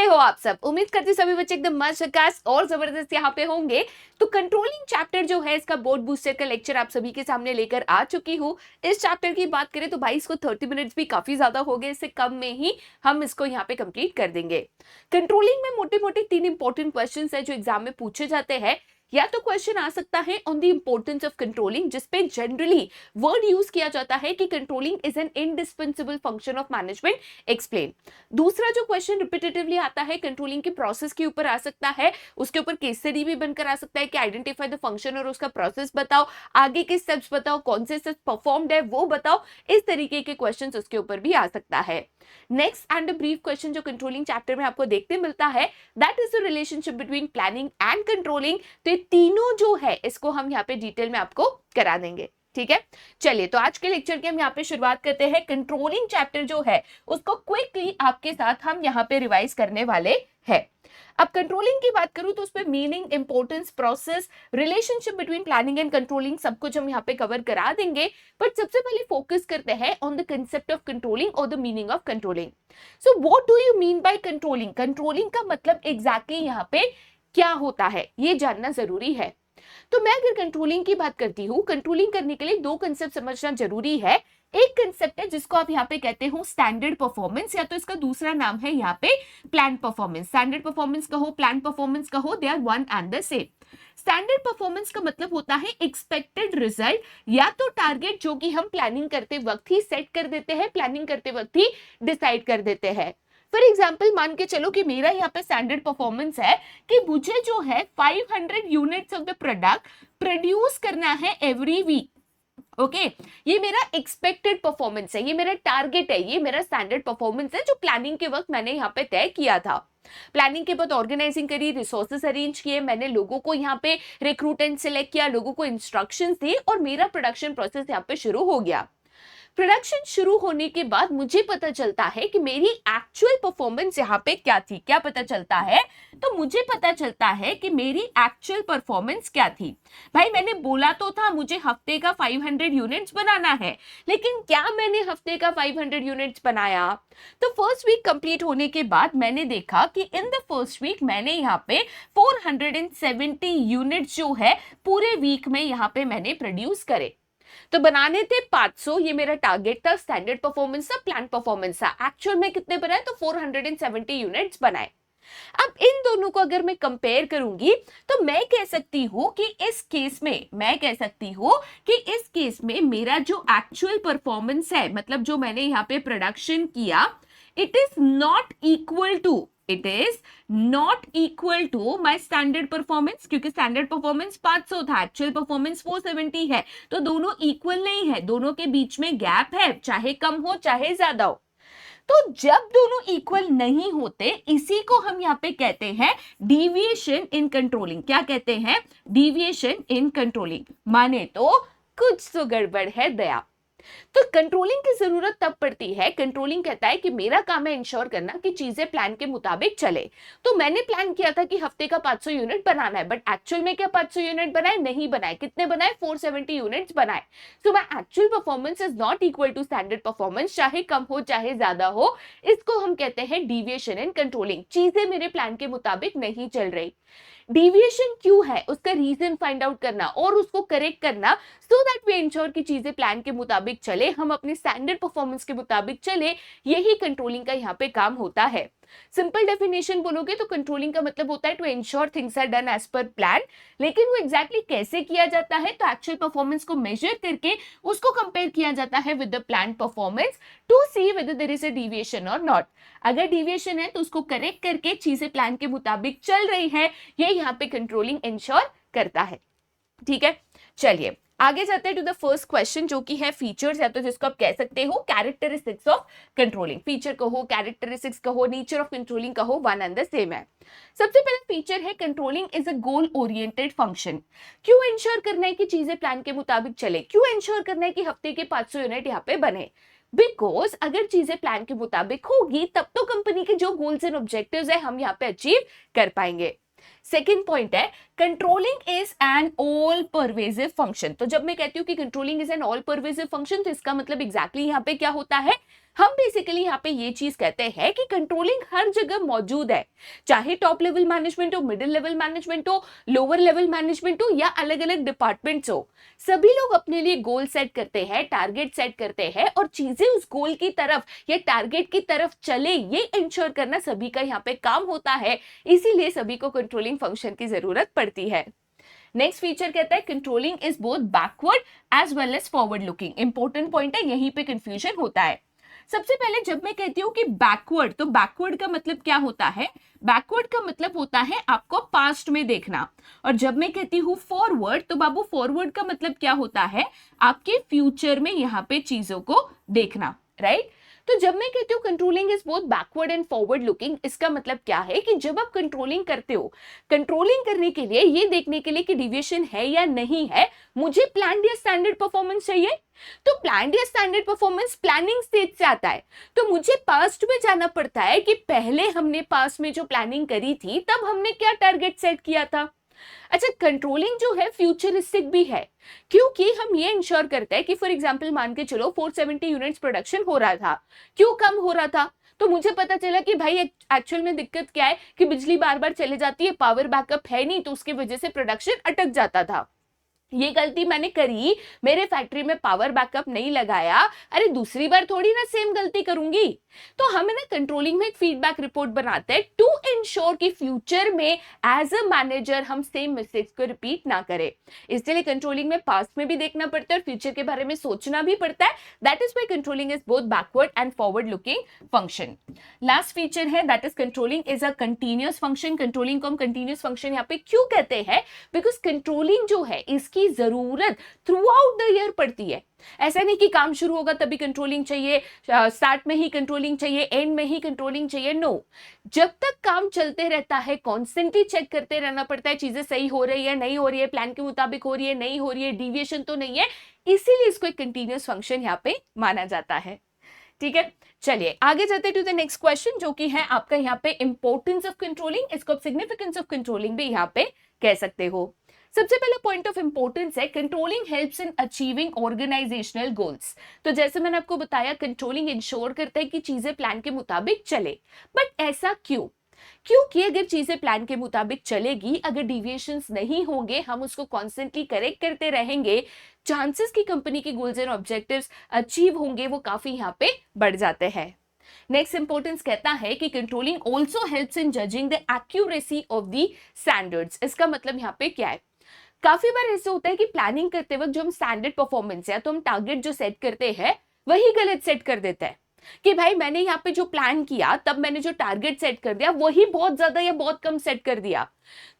हो आप सब? उम्मीद करती सभी बच्चे एकदम मस्त झकास और जबरदस्त यहाँ पे होंगे। तो कंट्रोलिंग चैप्टर जो है इसका बोर्ड बूस्टर का लेक्चर आप सभी के सामने लेकर आ चुकी हूँ। इस चैप्टर की बात करें तो भाई इसको 30 मिनट्स भी काफी ज्यादा हो गए, इससे कम में ही हम इसको यहाँ पे कंप्लीट कर देंगे। कंट्रोलिंग में मोटे मोटे 3 इंपॉर्टेंट क्वेश्चन है जो एग्जाम में पूछे जाते हैं। या तो क्वेश्चन आ सकता है on the importance of controlling, जिसपे जनरली वर्ड यूज किया जाता है कि controlling is an indispensable function of management, explain. दूसरा जो क्वेश्चन रिपीटेटिवली आता है कंट्रोलिंग के प्रोसेस के ऊपर आ सकता है, उसके ऊपर केस स्टडी भी बनकर आ सकता है कि आइडेंटिफाई द फंक्शन और उसका प्रोसेस बताओ, आगे के स्टेप्स बताओ, कौन से स्टेप्स परफॉर्म्ड है वो बताओ। इस तरीके के क्वेश्चंस उसके ऊपर भी आ सकता है। नेक्स्ट एंड ब्रीफ क्वेश्चन जो कंट्रोलिंग चैप्टर में आपको देखते मिलता है, that is the relationship between planning and controlling. तो ये तीनों जो है इसको हम यहाँ पे डिटेल में आपको करा देंगे। ठीक है, चलिए तो आज के लेक्चर की हम यहाँ पे शुरुआत करते हैं। कंट्रोलिंग चैप्टर जो है उसको क्विकली आपके साथ हम यहाँ पे रिवाइज करने वाले हैं। अब कंट्रोलिंग की बात करूं तो उसपे meaning, importance, process, relationship between planning and controlling सब कुछ हम यहाँ पे कवर करा देंगे। बट सबसे पहले फोकस करते हैं on the concept of controlling और the meaning of controlling. So what do you mean by controlling? Controlling का मतलब एग्जैक्टली यहाँ पे क्या होता है ये जानना जरूरी है। तो मैं अगर कंट्रोलिंग की बात करती हूँ, कंट्रोलिंग करने के लिए दो कंसेप्ट समझना जरूरी है। एक कंसेप्ट है जिसको आप यहाँ पे कहते हो स्टैंडर्ड परफॉर्मेंस, या तो इसका दूसरा नाम है यहाँ पे प्लान परफॉर्मेंस। स्टैंडर्ड परफॉर्मेंस कहो, प्लान परफॉर्मेंस कहो, they are one and the same. Standard performance का मतलब होता है एक्सपेक्टेड रिजल्ट, या तो टारगेट जो कि हम प्लानिंग करते वक्त ही सेट कर देते हैं, प्लानिंग करते वक्त ही डिसाइड कर देते हैं। फॉर एग्जाम्पल मान के चलो कि मेरा यहाँ पे स्टैंडर्ड परफॉर्मेंस है कि मुझे जो है 500 units of the product produce करना है एवरी वीक। ओके, ये मेरा एक्सपेक्टेड परफॉर्मेंस है, ये मेरा टारगेट है, ये मेरा स्टैंडर्ड परफॉर्मेंस है जो प्लानिंग के वक्त मैंने यहाँ पे तय किया था। प्लानिंग के बाद ऑर्गेनाइजिंग करी, रिसोर्सेस अरेंज किए, मैंने लोगों को यहाँ पे रिक्रूट एंड सिलेक्ट किया, लोगों को इंस्ट्रक्शंस दी और मेरा प्रोडक्शन प्रोसेस यहाँ पे शुरू हो गया। प्रोडक्शन शुरू होने के बाद मुझे पता चलता है कि मेरी एक्चुअल परफॉर्मेंस यहाँ पे क्या थी। क्या पता चलता है? तो मुझे पता चलता है कि मेरी एक्चुअल परफॉर्मेंस क्या थी। भाई मैंने बोला तो था मुझे हफ्ते का 500 यूनिट्स बनाना है, लेकिन क्या मैंने हफ्ते का 500 यूनिट्स बनाया? तो फर्स्ट वीक कंप्लीट होने के बाद मैंने देखा कि इन द फर्स्ट वीक मैंने यहाँ पे 470 यूनिट्स जो है पूरे वीक में यहाँ पे मैंने प्रोड्यूस करे। तो बनाने थे 500, ये मेरा टारगेट था, स्टैंडर्ड परफॉर्मेंस था, प्लान परफॉर्मेंस था। एक्चुअल में कितने बनाए? तो 470 यूनिट्स बनाए। अब इन दोनों को अगर मैं कंपेयर करूंगी तो मैं कह सकती हूं कि इस केस में मेरा जो एक्चुअल परफॉर्मेंस है, मतलब जो मैंने यहाँ पे प्रोडक्शन किया, it is not equal to my standard performance, क्योंकि स्टैंडर्ड परफॉर्मेंस 500 था, एक्चुअल परफॉर्मेंस 470 है। तो दोनों इक्वल नहीं है, दोनों के बीच में गैप है, चाहे कम हो चाहे ज्यादा हो। तो जब दोनों इक्वल नहीं होते, इसी को हम यहाँ पे कहते हैं डिविएशन इन कंट्रोलिंग। क्या कहते हैं? Deviation in controlling. माने तो कुछ तो गड़बड़ है दया। तो कंट्रोलिंग की जरूरत तब पड़ती है, कंट्रोलिंग कहता है कि मेरा काम है इंश्योर करना कि चीजें प्लान के मुताबिक चले। तो मैंने प्लान किया था कि हफ्ते का 500 यूनिट बनाना है, बट एक्चुअल में क्या 500 यूनिट बनाए? नहीं बनाए। कितने बनाए? 470 यूनिट्स बनाए। So my actual performance is not equal to standard performance, चाहे कम हो चाहे ज्यादा हो। इसको हम कहते हैं डिविएशन इन कंट्रोलिंग। चीजें मेरे प्लान के मुताबिक नहीं चल रही। डिविएशन क्यों है उसका रीजन फाइंड आउट करना और उसको करेक्ट करना, सो दैट वी इंश्योर कि चीजें प्लान के मुताबिक चले, हम अपने स्टैंडर्ड परफॉर्मेंस के मुताबिक चले। यही कंट्रोलिंग का यहाँ पे काम होता है। सिंपल डेफिनेशन बोलोगे तो कंट्रोलिंग का मतलब होता है to ensure things are done as per plan. लेकिन वो एग्जैक्टली कैसे किया जाता है? तो एक्चुअल परफॉर्मेंस को मेजर करके उसको कंपेयर किया जाता है with the plan performance to see whether there is a deviation और नॉट। अगर डिविएशन है तो उसको करेक्ट करके चीजें प्लान के मुताबिक चल रही है, ये यहाँ पे कंट्रोलिंग इंश्योर करता है। ठीक है, चलिए आगे जाते हैं टू द फर्स्ट क्वेश्चन, जो कि है फीचर्स, या तो जिसको आप कह सकते हो कैरेक्टरिस्टिक्स ऑफ कंट्रोलिंग। फीचर कहो, कैरेक्टरिस्टिक्स कहो, नेचर ऑफ कंट्रोलिंग कहो, वन एंड द सेम है। सबसे पहला फीचर है controlling is a goal oriented function. क्यों इंश्योर करना है कि चीजें प्लान के मुताबिक चले? क्यों इंश्योर करना है कि हफ्ते के 500 यूनिट यहाँ पे बने? बिकॉज अगर चीजें प्लान के मुताबिक होगी तब तो कंपनी के जो गोल्स एंड ऑब्जेक्टिव्स है हम यहाँ पे अचीव कर पाएंगे। सेकेंड पॉइंट है controlling is an all pervasive function. तो जब मैं कहती हूँ कि controlling is an all pervasive function, तो इसका मतलब एग्जैक्टली यहाँ पे क्या होता है? हम बेसिकली यहाँ पे ये चीज कहते हैं कि कंट्रोलिंग हर जगह मौजूद है, चाहे टॉप लेवल मैनेजमेंट हो, मिडिल लेवल मैनेजमेंट हो, लोअर लेवल मैनेजमेंट हो या अलग अलग डिपार्टमेंट्स हो। सभी लोग अपने लिए गोल सेट करते हैं, टारगेट सेट करते हैं और चीजें उस गोल की तरफ या टारगेट की तरफ चले, ये इंश्योर करना सभी का यहाँ पे काम होता है। इसीलिए सभी को कंट्रोलिंग फंक्शन की जरूरत पड़ती है। नेक्स्ट फीचर कहता है controlling is both backward as well as forward looking. Important point है, यहीं पे कंफ्यूजन होता है। सबसे पहले जब मैं कहती हूँ कि बैकवर्ड, तो बैकवर्ड का मतलब क्या होता है? बैकवर्ड का मतलब होता है आपको पास्ट में देखना। और जब मैं कहती हूँ फॉरवर्ड, तो बाबू फॉरवर्ड का मतलब क्या होता है? आपके फ्यूचर में यहाँ पे चीजों को देखना, राइट? तो जब मैं कहती हूँ controlling is both backward and forward looking, इसका मतलब क्या है कि जब आप कंट्रोलिंग करते हो, कंट्रोलिंग करने के लिए ये देखने के लिए कि डिविएशन है या नहीं है, मुझे प्लान्ड या स्टैंडर्ड परफॉर्मेंस चाहिए। तो प्लान्ड या स्टैंडर्ड परफॉर्मेंस प्लानिंग स्टेज से आता है। तो मुझे पास्ट में जाना पड़ता है कि पहले हमने पास्ट में जो प्लानिंग करी थी तब हमने क्या टारगेट सेट किया था। अच्छा, कंट्रोलिंग जो है फ्यूचरिस्टिक भी है, क्योंकि हम ये इंश्योर करते हैं कि फॉर एग्जांपल मान के चलो 470 यूनिट्स प्रोडक्शन हो रहा था। क्यों कम हो रहा था? तो मुझे पता चला कि भाई एक्चुअल में दिक्कत क्या है कि बिजली बार बार चले जाती है, पावर बैकअप है नहीं, तो उसकी वजह से प्रोडक्शन अटक जाता था। ये गलती मैंने करी, मेरे फैक्ट्री में पावर बैकअप नहीं लगाया, अरे दूसरी बार थोड़ी ना सेम गलती करूंगी। तो हम ना कंट्रोलिंग में एक फीडबैक रिपोर्ट बनाते हैं टू इंश्योर कि फ्यूचर में एज अ मैनेजर हम सेम मिस्टेक्स को रिपीट ना करें। इसलिए कंट्रोलिंग में पास्ट में भी देखना पड़ता है और फ्यूचर के बारे में सोचना भी पड़ता है। That is why controlling is both backward and forward looking function. Last feature है that is controlling is a continuous function. Controlling को हम कंटिन्यूअस फंक्शन यहाँ पे क्यों कहते हैं? बिकॉज कंट्रोलिंग जो है इसकी जरूरत थ्रू आउट द ईयर पड़ती है। ऐसा नहीं कि काम शुरू होगा तभी कंट्रोलिंग चाहिए, स्टार्ट में ही कंट्रोलिंग चाहिए, एंड में ही कंट्रोलिंग चाहिए, नो। जब तक काम चलते रहता है कॉन्स्टेंटली चेक करते रहना पड़ता है चीजें सही हो रही है, नहीं हो रही है, प्लान के मुताबिक हो रही है, नहीं हो रही है, डिविएशन तो नहीं है। इसीलिए इसको एक कंटिन्यूअस फंक्शन यहाँ पे माना जाता है। ठीक है, चलिए आगे चलते टू द नेक्स्ट क्वेश्चन, जो कि है आपका यहाँ पे इंपॉर्टेंस ऑफ कंट्रोलिंग। इसको आप सिग्निफिकेंस ऑफ कंट्रोलिंग भी यहाँ पे कह सकते हो। सबसे पहला पॉइंट ऑफ इंपॉर्टेंस है controlling helps in achieving organisational goals. तो जैसे मैंने आपको बताया कंट्रोलिंग इंश्योर करता है कि चीजें प्लान के मुताबिक चले। बट ऐसा क्यों? क्योंकि अगर चीजें प्लान के मुताबिक चलेगी, अगर डिविएशंस नहीं होंगे, हम उसको कॉन्स्टेंटली करेक्ट करते रहेंगे, चांसेस की कंपनी की गोल्स एंड ऑब्जेक्टिव्स अचीव होंगे वो काफी यहाँ पे बढ़ जाते हैं। नेक्स्ट इंपॉर्टेंस कहता है कि controlling also helps in judging the accuracy of the standards. इसका मतलब यहाँ पे क्या है? काफी बार ऐसे होता है कि प्लानिंग करते वक्त जो हम स्टैंडर्ड परफॉर्मेंस है, तो हम टारगेट जो सेट करते हैं वही गलत सेट कर देता है कि भाई मैंने यहाँ पे जो प्लान किया तब मैंने जो टारगेट सेट कर दिया वही बहुत ज्यादा या बहुत कम सेट कर दिया।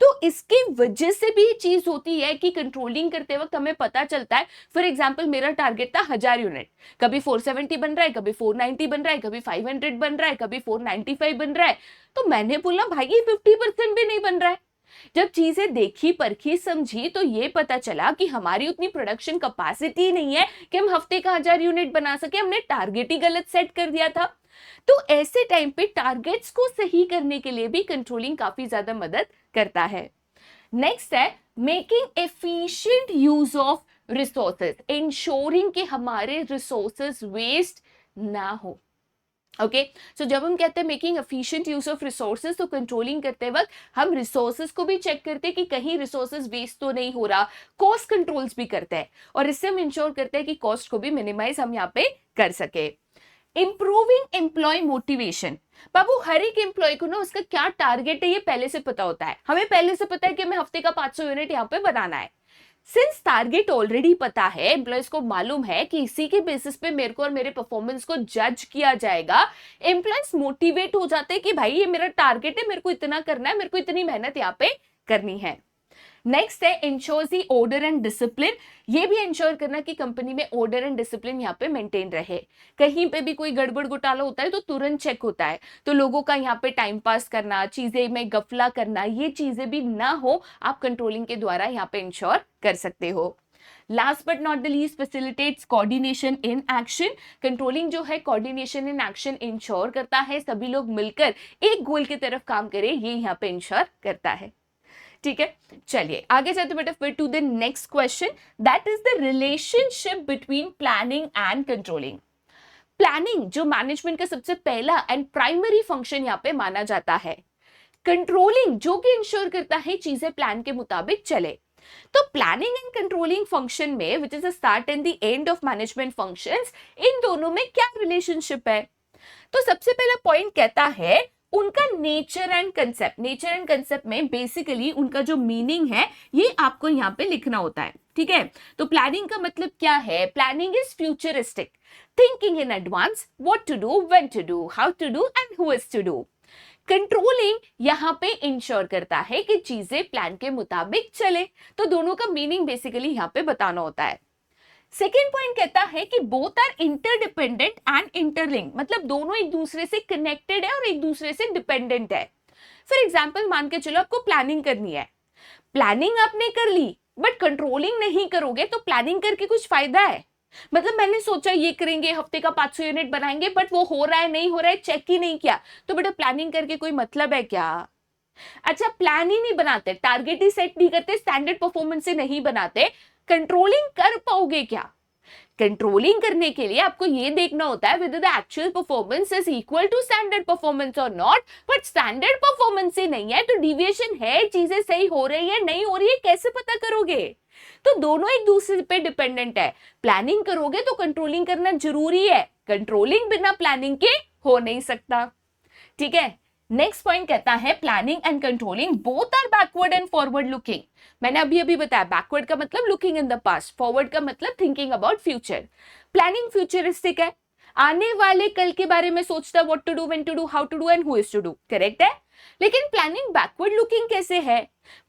तो इसकी वजह से भी चीज होती है कि कंट्रोलिंग करते वक्त हमें पता चलता है, फॉर एग्जांपल मेरा टारगेट था 1000 यूनिट, कभी 470 बन रहा है, कभी 490 बन रहा है, कभी 500 बन रहा है, कभी 495 बन रहा है। तो मैंने बोला भाई ये 50% भी नहीं बन रहा है। जब चीजें देखी परखी समझी तो ये पता चला कि हमारी उतनी प्रोडक्शन कैपेसिटी नहीं है कि हम हफ्ते का 1000 यूनिट बना सके, हमने टारगेट ही गलत सेट कर दिया था। तो ऐसे टाइम पे टारगेट्स को सही करने के लिए भी कंट्रोलिंग काफी ज्यादा मदद करता है। नेक्स्ट है making efficient use of resources, ensuring कि हमारे रिसोर्सेज वेस्ट ना हो। ओके, सो जब हम कहते हैं making efficient use of resources, तो कंट्रोलिंग करते वक्त हम रिसोर्सेज को भी चेक करते हैं कि कहीं रिसोर्सेज वेस्ट तो नहीं हो रहा, कॉस्ट कंट्रोल्स भी करते हैं और इससे हम इंश्योर करते हैं कि कॉस्ट को भी मिनिमाइज हम यहाँ पे कर सके। Improving employee motivation. बाबू हर एक एम्प्लॉय को ना उसका क्या टारगेट है ये पहले से पता होता है। हमें पहले से पता है कि हमें हफ्ते का 500 यूनिट यहाँ पे बनाना है। सिंस टारगेट ऑलरेडी पता है, एम्प्लॉयज को मालूम है कि इसी के बेसिस पे मेरे को और मेरे परफॉर्मेंस को जज किया जाएगा, एम्प्लॉयज मोटिवेट हो जाते हैं कि भाई ये मेरा टारगेट है, मेरे को इतना करना है, मेरे को इतनी मेहनत यहाँ पे करनी है। नेक्स्ट है ensures the order and discipline. ये भी इंश्योर करना कि कंपनी में ऑर्डर एंड डिसिप्लिन यहाँ पे मेंटेन रहे। कहीं पे भी कोई गड़बड़ घोटाला होता है तो तुरंत चेक होता है, तो लोगों का यहाँ पे टाइम पास करना, चीजें में गफला करना, ये चीजें भी ना हो, आप कंट्रोलिंग के द्वारा यहाँ पे इंश्योर कर सकते हो। Last but not the least facilitates coordination in action. Controlling जो है कोऑर्डिनेशन इन एक्शन इंश्योर करता है, सभी लोग मिलकर एक गोल की तरफ काम करें, ये यहाँ पे इंश्योर करता है। ठीक है, चलिए आगे चलते बेटा फिर to the next question, that is the relationship between planning and controlling. Planning जो मैनेजमेंट का सबसे पहला एंड प्राइमरी फंक्शन यहाँ पे माना जाता है। कंट्रोलिंग जो कि इंश्योर करता है चीजें प्लान के मुताबिक चले। तो प्लानिंग एंड कंट्रोलिंग फंक्शन में which is the start and the end of management functions, इन दोनों में क्या रिलेशनशिप है? तो सबसे पहला पॉइंट कहता है उनका nature and concept. Nature and concept में बेसिकली उनका जो मीनिंग है ये आपको यहाँ पे लिखना होता है, ठीक है। तो प्लानिंग का मतलब क्या है? Planning is futuristic, thinking in advance, what to do, when to do, how to do and who is to do. Controlling यहाँ पे इंश्योर करता है कि चीजें प्लान के मुताबिक चले। तो दोनों का मीनिंग बेसिकली यहाँ पे बताना होता है। सेकेंड पॉइंट कहता है कि both are interdependent and interlink, मतलब दोनों एक दूसरे से कनेक्टेड है और एक दूसरे से डिपेंडेंट है। फॉर एग्जाम्पल मान के चलो आपको प्लानिंग करनी है, प्लानिंग आपने कर ली बट कंट्रोलिंग नहीं करोगे तो प्लानिंग करके कुछ फायदा है? मतलब मैंने सोचा ये करेंगे, हफ्ते का 500 यूनिट बनाएंगे, बट वो हो रहा है नहीं हो रहा है चेक ही नहीं किया, तो बेटा प्लानिंग करके कोई मतलब है क्या? अच्छा, प्लान ही नहीं बनाते, टारगेट ही सेट नहीं करते, स्टैंडर्ड परफॉर्मेंस से नहीं बनाते, कंट्रोलिंग कर पाओगे क्या? कंट्रोलिंग करने के लिए आपको ये देखना होता है whether the actual performance is equal to standard performance or not, but standard performance ही नहीं है तो डिविएशन है, चीजें सही हो रही है नहीं हो रही है कैसे पता करोगे? तो दोनों एक दूसरे पे डिपेंडेंट है। प्लानिंग करोगे तो कंट्रोलिंग करना जरूरी है, कंट्रोलिंग बिना प्लानिंग के हो नहीं सकता, ठीक है। नेक्स्ट पॉइंट कहता है planning and controlling both are backward and forward looking. मैंने अभी बताया बैकवर्ड का मतलब looking in the past, forward का मतलब thinking about future. Planning futuristic है, आने वाले कल के बारे में सोचता, what to do, when to do, how to do and who is to do, correct है। लेकिन प्लानिंग बैकवर्ड लुकिंग कैसे है?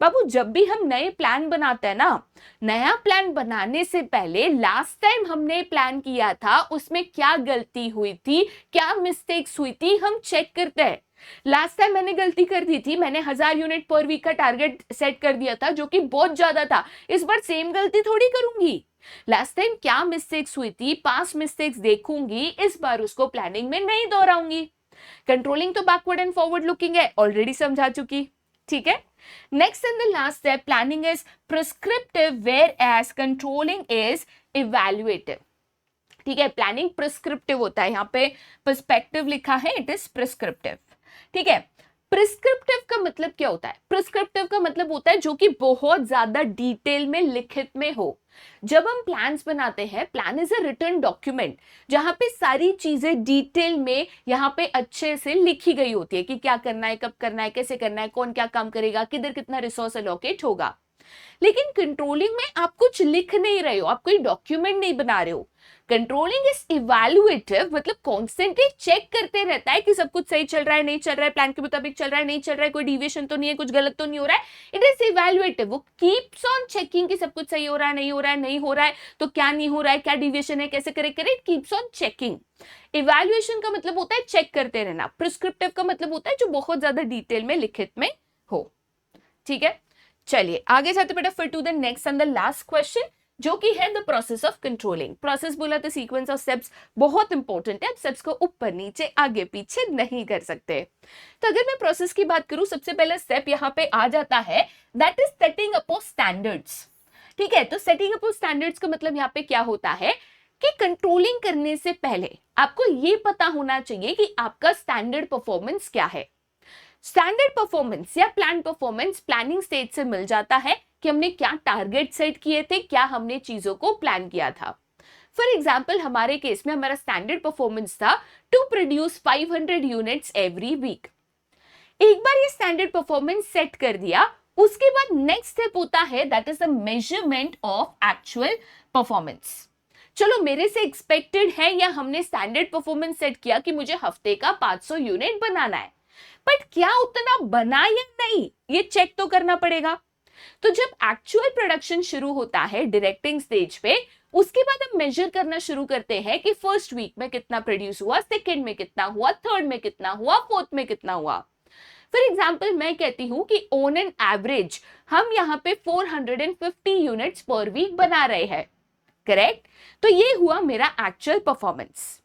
बाबू जब भी हम नए प्लान बनाते हैं ना, नया प्लान बनाने से पहले लास्ट टाइम हमने प्लान किया था उसमें क्या गलती हुई थी, क्या मिस्टेक्स हुई थी, हम चेक करते हैं। लास्ट टाइम मैंने गलती कर दी थी, मैंने 1000 यूनिट पर वीक का टारगेट सेट कर दिया था जो कि बहुत ज्यादा था, इस बार सेम गलती थोड़ी करूंगी। लास्ट टाइम क्या मिस्टेक्स हुई थी, पास्ट मिस्टेक्स देखूंगी, इस बार उसको प्लानिंग में नहीं दोहराऊंगी। कंट्रोलिंग तो बैकवर्ड एंड फॉरवर्ड लुकिंग है, ऑलरेडी समझा चुकी, ठीक है। Next and the last step, planning is prescriptive whereas controlling is evaluative, ठीक है। प्लानिंग प्रिस्क्रिप्टिव होता है, यहाँ पे पर्सपेक्टिव लिखा है, इट इज प्रिस्क्रिप्टिव, ठीक है। प्रिस्क्रिप्टिव का मतलब क्या होता है? प्रिस्क्रिप्टिव का मतलब होता है जो कि बहुत ज्यादा डिटेल में लिखित में हो। जब हम प्लान्स बनाते हैं, plan is a written document जहां पे सारी चीजें डिटेल में यहाँ पे अच्छे से लिखी गई होती है कि क्या करना है, कब करना है, कैसे करना है, कौन क्या काम करेगा, किधर कितना रिसोर्स अलोकेट होगा। लेकिन कंट्रोलिंग में आप कुछ लिख नहीं रहे हो, आप कोई डॉक्यूमेंट नहीं बना रहे हो। कंट्रोलिंग इज इवैल्यूएटिव, मतलब कॉन्स्टेंटली चेक करते रहता है कि सब कुछ सही चल रहा है नहीं चल रहा है, प्लान के मुताबिक चल रहा है नहीं चल रहा है, कोई डिविएशन तो नहीं है, कुछ गलत तो नहीं हो रहा है। इट इज इवैल्यूएटिव, वो कीप्स ऑन चेकिंग कि सब कुछ सही हो रहा है नहीं हो रहा है, नहीं हो रहा है तो क्या नहीं हो रहा है, क्या डिविएशन है, कैसे करेक्ट करें, it keeps on checking. Evaluation का मतलब होता है चेक करते रहना, प्रिस्क्रिप्टिव का मतलब होता है जो बहुत ज्यादा डिटेल में लिखित में हो, ठीक है। चलिए आगे जाते बेटा फिर to the next and the last question जो कि है the process of controlling. Process बोला तो सीक्वेंस ऑफ स्टेप्स बहुत इंपॉर्टेंट है, स्टेप्स को ऊपर नीचे आगे पीछे नहीं कर सकते। तो अगर मैं प्रोसेस की बात करूं, सबसे पहला स्टेप यहाँ पे आ जाता है, that is setting up of standards, ठीक है। तो सेटिंग अप ऑफ स्टैंडर्ड्स का मतलब यहाँ पे क्या होता है कि कंट्रोलिंग करने से पहले आपको ये पता होना चाहिए कि आपका स्टैंडर्ड परफॉर्मेंस क्या है। स्टैंडर्ड परफॉर्मेंस या प्लान परफॉर्मेंस प्लानिंग स्टेज से मिल जाता है कि हमने क्या टारगेट सेट किए थे, क्या हमने चीजों को प्लान किया था। फॉर एग्जाम्पल हमारे केस में हमारा स्टैंडर्ड परफॉर्मेंस था to produce 500 units every week. एक बार ये स्टैंडर्ड परफॉर्मेंस सेट कर दिया, उसके बाद नेक्स्ट स्टेप होता है that is the measurement of actual performance. चलो मेरे से एक्सपेक्टेड है या हमने स्टैंडर्ड परफॉर्मेंस सेट किया कि मुझे हफ्ते का 500 यूनिट बनाना है, बट क्या उतना बना या नहीं ये चेक तो करना पड़ेगा। तो जब एक्चुअल प्रोडक्शन शुरू होता है डायरेक्टिंग स्टेज पे, उसके बाद हम मेजर करना शुरू करते हैं कि फर्स्ट वीक में कितना प्रोड्यूस हुआ, सेकंड में कितना हुआ, थर्ड में कितना हुआ, फोर्थ में कितना हुआ। फॉर एग्जाम्पल मैं कहती हूं कि ऑन एन एवरेज हम यहाँ पे 450 यूनिट्स पर वीक बना रहे हैं, करेक्ट। तो ये हुआ मेरा एक्चुअल परफॉर्मेंस।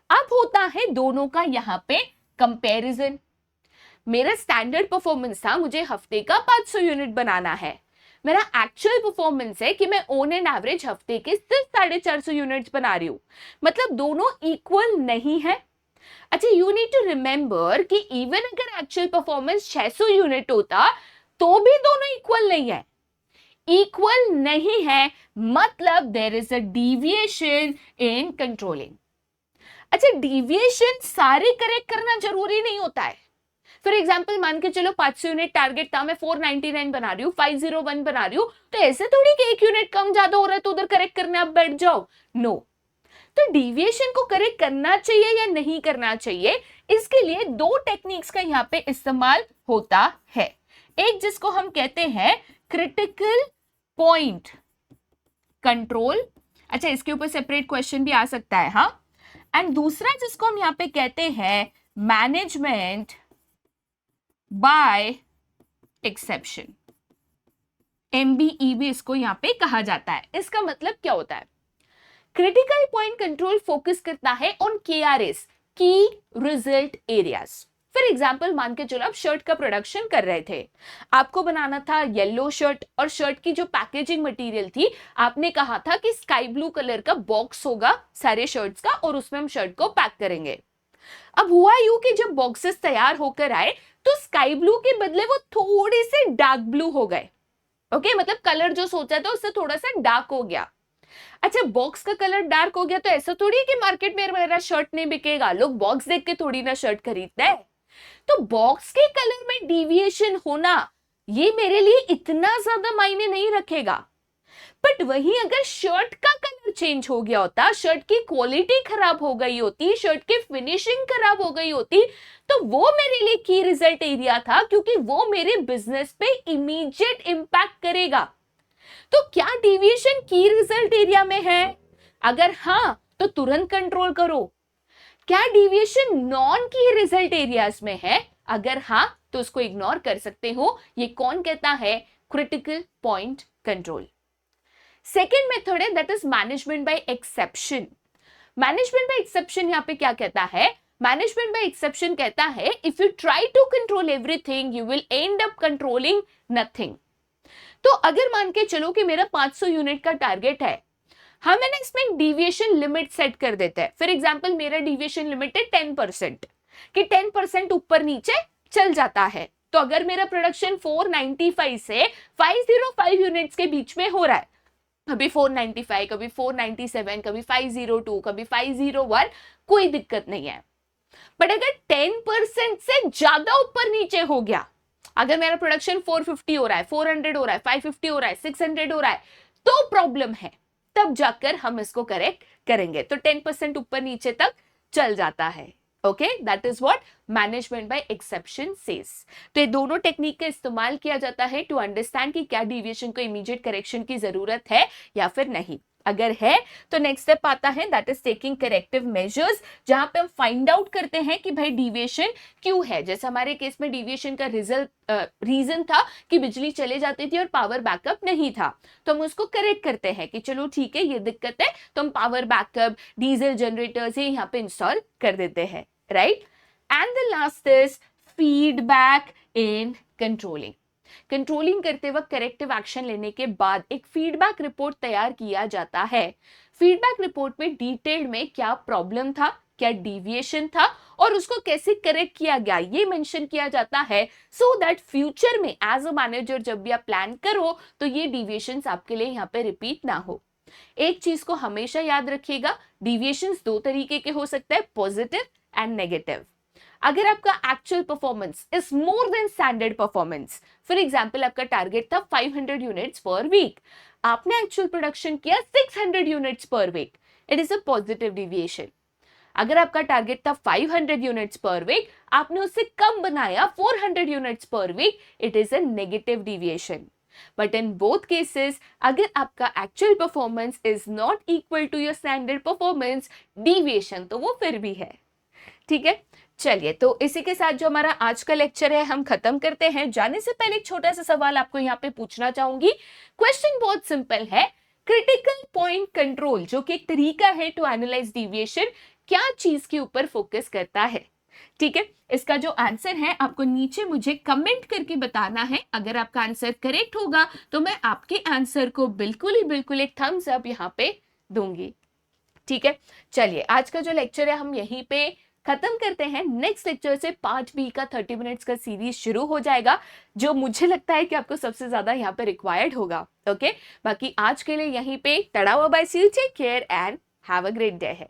अब होता है दोनों का यहाँ पे कंपैरिजन। मेरा स्टैंडर्ड परफॉर्मेंस था मुझे हफ्ते का 500 यूनिट बनाना है, मेरा एक्चुअल परफॉर्मेंस है कि मैं ऑन एन एवरेज हफ्ते के सिर्फ 450 यूनिट्स बना रही हूं, मतलब दोनों इक्वल नहीं है। अच्छा, यू नीड टू रिमेंबर कि इवन अगर एक्चुअल परफॉर्मेंस 600 यूनिट होता तो भी दोनों इक्वल नहीं है। इक्वल नहीं है मतलब there is a deviation in controlling. अच्छा, डिविएशन सारे करेक्ट करना जरूरी नहीं होता है। फॉर एग्जाम्पल मान के चलो 500 यूनिट टारगेट था, मैं 499 बना रही हूँ, 501 बना रही हूँ, तो ऐसे थोड़ी कि एक यूनिट कम ज्यादा हो रहा है तो उधर करेक्ट करने आप बैठ जाओ। नो, तो डिविएशन को करेक्ट करना चाहिए या नहीं करना चाहिए, इसके लिए दो टेक्निक्स का यहाँ पे इस्तेमाल होता है। एक जिसको हम कहते हैं क्रिटिकल पॉइंट कंट्रोल, अच्छा इसके ऊपर सेपरेट क्वेश्चन भी आ सकता है, हाँ। एंड दूसरा जिसको हम यहाँ पे कहते हैं मैनेजमेंट बाय एक्सेप्शन, MBE इसको यहां पे कहा जाता है। इसका मतलब क्या होता है? क्रिटिकल पॉइंट कंट्रोल फोकस करता है ऑन KRS, की रिजल्ट एरियाज। फॉर एग्जाम्पल मान के चलो आप शर्ट का प्रोडक्शन कर रहे थे, आपको बनाना था येलो शर्ट, और शर्ट की जो पैकेजिंग मटेरियल थी आपने कहा था कि स्काई ब्लू कलर का बॉक्स होगा सारे शर्ट्स का और उसमें हम शर्ट को पैक करेंगे। अब हुआ यूं कि जब बॉक्सेस तैयार होकर आए तो स्काई ब्लू के बदले वो थोड़े से डार्क ब्लू हो गए। ओके, मतलब कलर जो सोचा था उससे थोड़ा सा डार्क हो गया। अच्छा, बॉक्स का कलर डार्क हो गया तो ऐसा थोड़ी है कि मार्केट में मेरा शर्ट नहीं बिकेगा, लोग बॉक्स देख के थोड़ी ना शर्ट खरीदते हैं। तो बॉक्स के कलर में डिविएशन होना ये मेरे लिए इतना ज्यादा मायने नहीं रखेगा। बट वहीं अगर शर्ट का कलर चेंज हो गया होता, शर्ट की क्वालिटी खराब हो गई होती, शर्ट की फिनिशिंग खराब हो गई होती, तो वो मेरे लिए की रिजल्ट एरिया था, क्योंकि वो मेरे बिजनेस पे इमीडिएट इंपैक्ट करेगा। तो क्या डिविएशन की रिजल्ट एरिया में है? अगर हाँ तो तुरंत कंट्रोल करो। क्या डिविएशन नॉन की रिजल्ट एरियाज में है? अगर हाँ तो उसको इग्नोर कर सकते हो। ये कौन कहता है? Critical point control. Second method है that is management by exception. Management by exception यहां पे क्या कहता है? मैनेजमेंट बाय एक्सेप्शन कहता है if you try to control everything you will end up controlling nothing. तो अगर मान के चलो कि मेरा 500 यूनिट का टारगेट है, हम है ना इसमें डिविएशन लिमिट सेट कर देते हैं। फॉर एग्जांपल मेरा डिविएशन लिमिट है 10%, कि 10% ऊपर नीचे चल जाता है। तो अगर मेरा प्रोडक्शन 495 से 505 यूनिट्स के बीच में हो रहा है, कभी 495, कभी 497, कभी 502, कभी 501, कोई दिक्कत नहीं है। बट अगर 10% से ज्यादा ऊपर नीचे हो गया, अगर मेरा प्रोडक्शन 450 हो रहा है, 400 हो रहा है, 550 हो रहा है, 600 हो रहा है, तो प्रॉब्लम है। तब जाकर हम इसको करेक्ट करेंगे। तो 10% ऊपर नीचे तक चल जाता है। Okay, that is what management by exception says. तो ये दोनों टेक्निक का इस्तेमाल किया जाता है टू अंडरस्टैंड कि क्या डिविएशन को इमीडिएट करेक्शन की जरूरत है या फिर नहीं। अगर है तो नेक्स्ट स्टेप आता है that is taking corrective measures, जहां पे हम फाइंड आउट करते हैं कि भाई डिविएशन क्यों है। जैसे हमारे केस में डिविएशन का रीजन था कि बिजली चले जाती थी और पावर बैकअप नहीं था, तो हम उसको करेक्ट करते हैं कि चलो ठीक है ये दिक्कत है, तो हम पावर बैकअप, डीजल जनरेटर्स ये यहाँ पे इंस्टॉल कर देते हैं, right. And the last is feedback in controlling. Controlling करते वक्त करेक्टिव एक्शन लेने के बाद एक फीडबैक रिपोर्ट तैयार किया जाता है। फीडबैक रिपोर्ट में डिटेल्ड में क्या प्रॉब्लम था, क्या डिविएशन था और उसको कैसे करेक्ट किया गया ये मेंशन किया जाता है, सो दैट फ्यूचर में एज अ मैनेजर जब भी आप प्लान करो तो ये डिविएशंस आपके लिए यहाँ पे रिपीट ना हो। एक चीज को हमेशा याद रखिएगा, डिविएशंस दो तरीके के हो सकते हैं, पॉजिटिव एंड नेगेटिव। अगर आपका actual performance is more than standard performance, for example आपका टारगेट था 500 यूनिट्स पर वीक, आपने एक्चुअल प्रोडक्शन किया 600 units per week, it is a positive deviation. अगर आपका टारगेट था 500 यूनिट्स पर वीक, आपने उससे कम बनाया 400 units per week, it is a negative deviation. But in both cases अगर आपका actual performance is not equal to your standard performance, deviation तो वो फिर भी है। ठीक है, चलिए तो इसी के साथ जो हमारा आज का लेक्चर है हम खत्म करते हैं। जाने से पहले एक छोटा सा सवाल आपको यहाँ पे पूछना चाहूंगी। क्वेश्चन बहुत सिंपल है, क्रिटिकल पॉइंट कंट्रोल जो कि एक तरीका है टू एनालाइज डिविएशन, क्या चीज के ऊपर फोकस करता है? ठीक है, इसका जो आंसर है आपको नीचे मुझे कमेंट करके बताना है। अगर आपका आंसर करेक्ट होगा तो मैं आपके आंसर को बिल्कुल एक थम्स अप यहाँ पे दूंगी। ठीक है, चलिए आज का जो लेक्चर है हम यहीं पे खत्म करते हैं। नेक्स्ट लेक्चर से पार्ट बी का 30 मिनट्स का सीरीज शुरू हो जाएगा, जो मुझे लगता है कि आपको सबसे ज्यादा यहाँ पे रिक्वायर्ड होगा। ओके, बाकी आज के लिए यहीं पे टड़ा हुआ, bye, see you, take care and have a great day ahead.